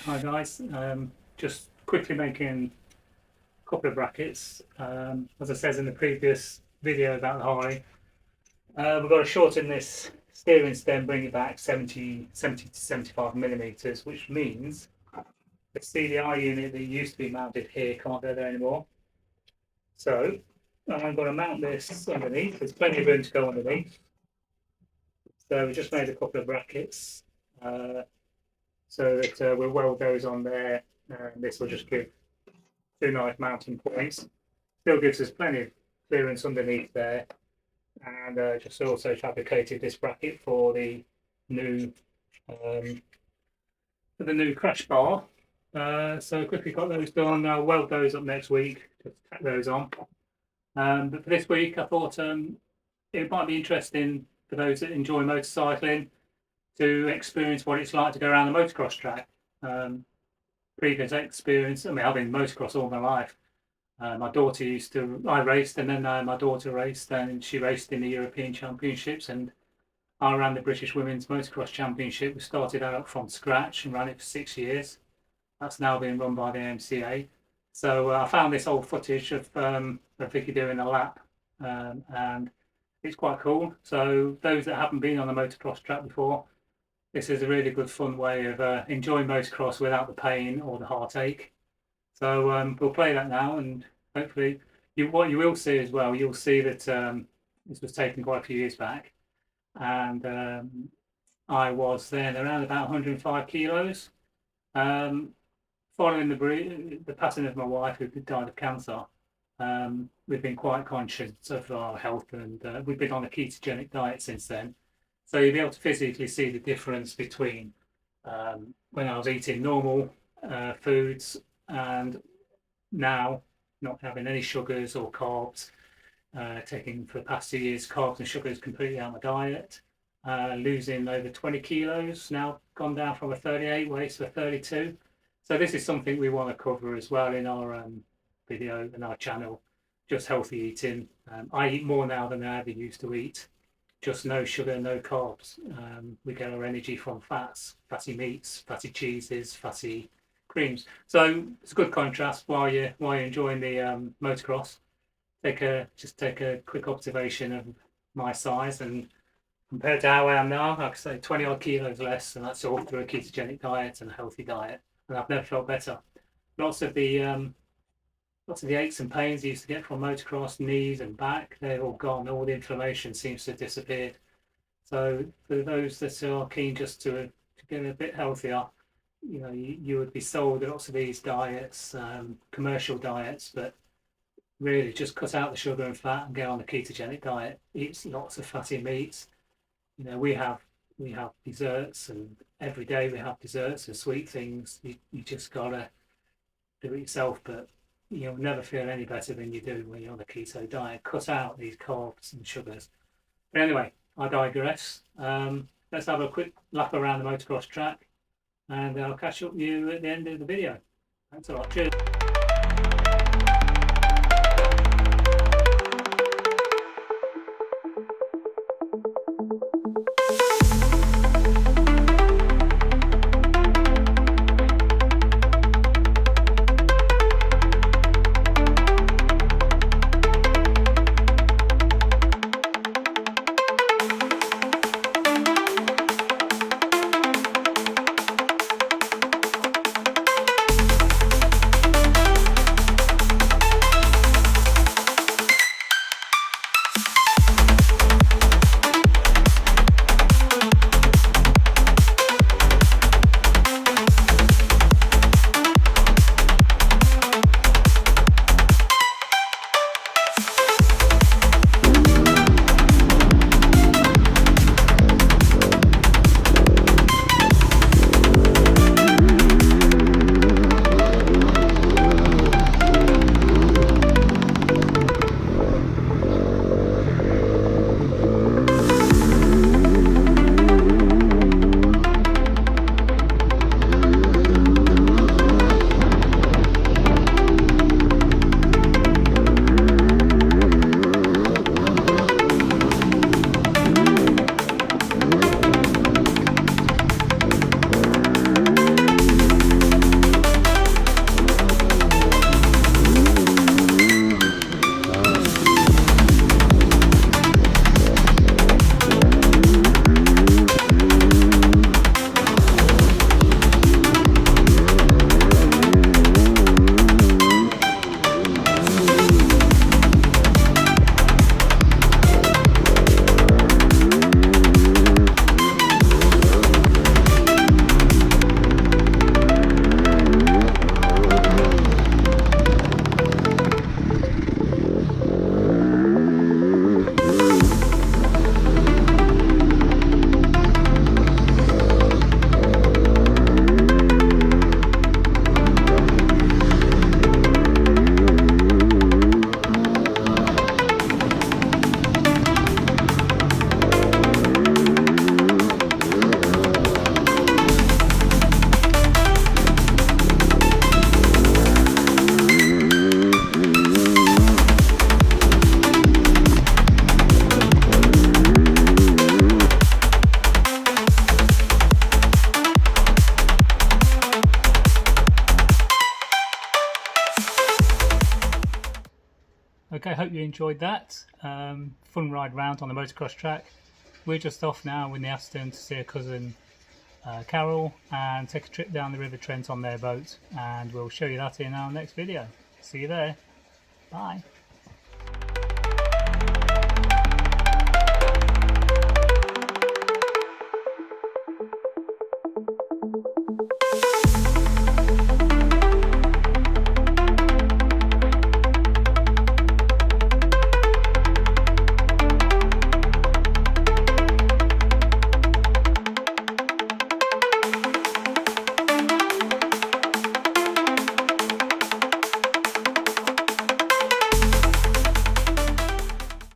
Hi guys, just quickly making a couple of brackets. As I said in the previous video about the Harley, we've got to shorten this steering stem, bring it back 70 to 75 millimeters, which means the CDI unit that used to be mounted here can't go there anymore. So I'm going to mount this underneath. There's plenty of room to go underneath. So we just made a couple of brackets. So that we'll weld those on there, and this will just give two nice mounting points. Still gives us plenty of clearance underneath there, and just also fabricated this bracket for the new crash bar. So quickly got those done. I'll weld those up next week. Just tack those on. But for this week, I thought it might be interesting for those that enjoy motorcycling to experience what it's like to go around the motocross track. Previous experience, I mean, I've been motocross all my life. My daughter I raced, and then my daughter raced, and she raced in the European Championships, and I ran the British Women's Motocross Championship. We started out from scratch and ran it for 6 years. That's now being run by the MCA. So I found this old footage of Vicky doing a lap, and it's quite cool. So those that haven't been on a motocross track before, this is a really good fun way of enjoying motocross without the pain or the heartache. So we'll play that now, and hopefully what you will see as well, you'll see that this was taken quite a few years back, and I was then around about 105 kilos. Following the passing of my wife, who died of cancer, we've been quite conscious of our health, and we've been on a ketogenic diet since then. So you'll be able to physically see the difference between when I was eating normal foods and now not having any sugars or carbs, taking for the past 2 years carbs and sugars completely out of my diet, losing over 20 kilos, now gone down from a 38 weight to a 32. So this is something we want to cover as well in our video and our channel, just healthy eating. I eat more now than I ever used to eat. Just no sugar, no carbs. We get our energy from fats, fatty meats, fatty cheeses, fatty creams. So it's a good contrast while you're enjoying the motocross. Just take a quick observation of my size, and compared to how I am now, like I say, 20 odd kilos less, and that's all through a ketogenic diet and a healthy diet. And I've never felt better. Lots of the aches and pains I used to get from motocross, knees and back, they're all gone. All the inflammation seems to have disappeared. So for those that are keen just to get a bit healthier, you know, you would be sold lots of these diets, commercial diets, but really just cut out the sugar and fat and get on a ketogenic diet. Eat lots of fatty meats. You know, we have desserts, and every day we have desserts and sweet things. You just gotta do it yourself, but you'll never feel any better than you do when you're on a keto diet. Cut out these carbs and sugars. But anyway, I digress. Let's have a quick lap around the motocross track, and I'll catch up with you at the end of the video. Thanks a lot. Cheers. Okay, hope you enjoyed that. Fun ride round on the motocross track. We're just off now in the Aston to see a cousin Carol and take a trip down the River Trent on their boat, and we'll show you that in our next video. See you there. Bye.